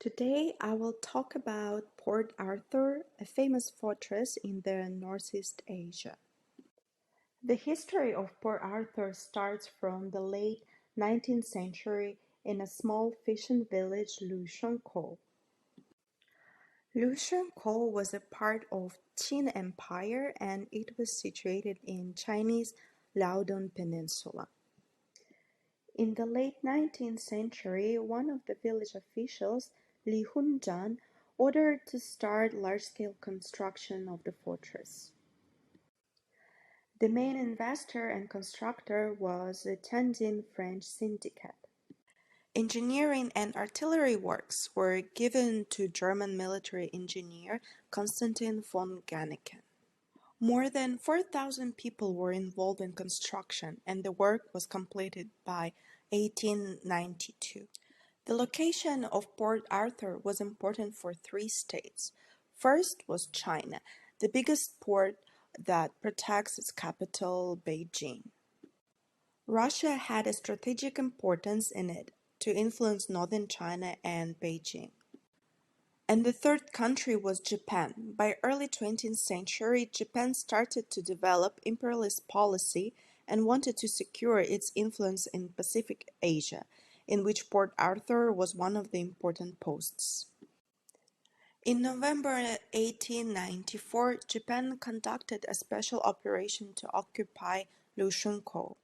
Today I will talk about Port Arthur, a famous fortress in the Northeast Asia. The history of Port Arthur starts from the late 19th century in a small fishing village, Lushunkou. Lushunkou was a part of Qin Empire and it was situated in Chinese Liaodong Peninsula. In the late 19th century, one of the village officials, Li ordered to start large-scale construction of the fortress. The main investor and constructor was the Tianjin French syndicate. Engineering and artillery works were given to German military engineer Constantin von Ganneken. More than 4,000 people were involved in construction, and the work was completed by 1892. The location of Port Arthur was important for three states. First was China, the biggest port that protects its capital, Beijing. Russia had a strategic importance in it to influence northern China and Beijing. And the third country was Japan. By early 20th century, Japan started to develop imperialist policy and wanted to secure its influence in Pacific Asia, in which Port Arthur was one of the important posts. In November 1894, Japan conducted a special operation to occupy Lushunkou.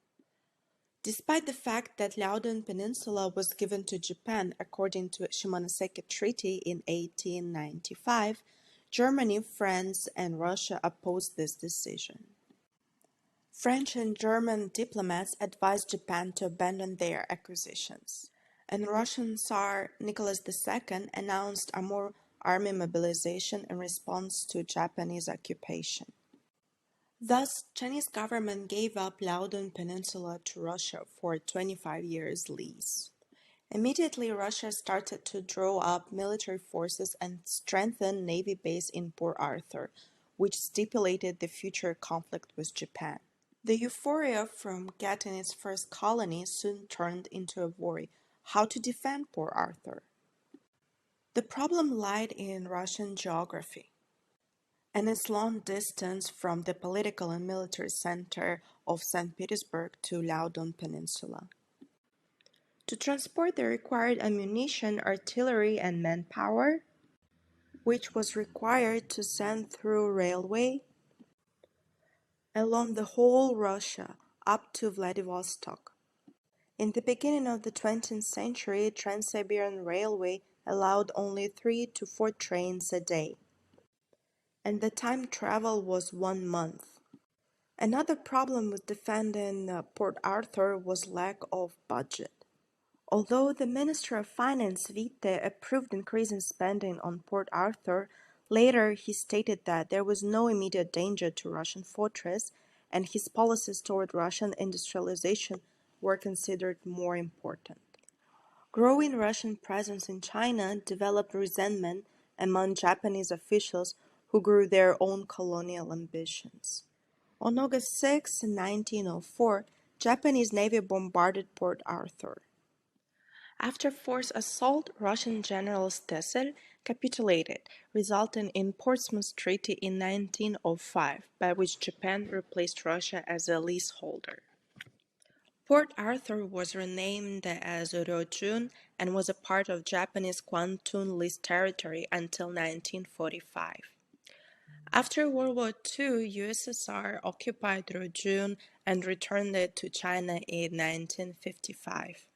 Despite the fact that Liaodong Peninsula was given to Japan according to Shimonoseki Treaty in 1895, Germany, France, and Russia opposed this decision. French and German diplomats advised Japan to abandon their acquisitions, and Russian Tsar Nicholas II announced a more army mobilization in response to Japanese occupation. Thus, Chinese government gave up Liaodong Peninsula to Russia for a 25 years lease. Immediately, Russia started to draw up military forces and strengthen Navy base in Port Arthur, which stipulated the future conflict with Japan. The euphoria from getting its first colony soon turned into a worry how to defend Port Arthur. The problem lied in Russian geography and its long distance from the political and military center of St. Petersburg to Liaodong Peninsula. To transport the required ammunition, artillery, and manpower, which was required to send through railway along the whole Russia up to Vladivostok. In the beginning of the 20th century, Trans-Siberian Railway allowed only 3 to 4 trains a day, and the time travel was 1 month. Another problem with defending Port Arthur was lack of budget. Although the Minister of Finance Witte approved increasing spending on Port Arthur, later he stated that there was no immediate danger to Russian fortress, and his policies toward Russian industrialization were considered more important. Growing Russian presence in China developed resentment among Japanese officials who grew their own colonial ambitions. On August 6, 1904, Japanese Navy bombarded Port Arthur. After forced assault, Russian General Stessel capitulated, resulting in Portsmouth Treaty in 1905, by which Japan replaced Russia as a leaseholder. Port Arthur was renamed as Ryojun and was a part of Japanese Kwantung Lease Territory until 1945. After World War II, USSR occupied Ryojun and returned it to China in 1955.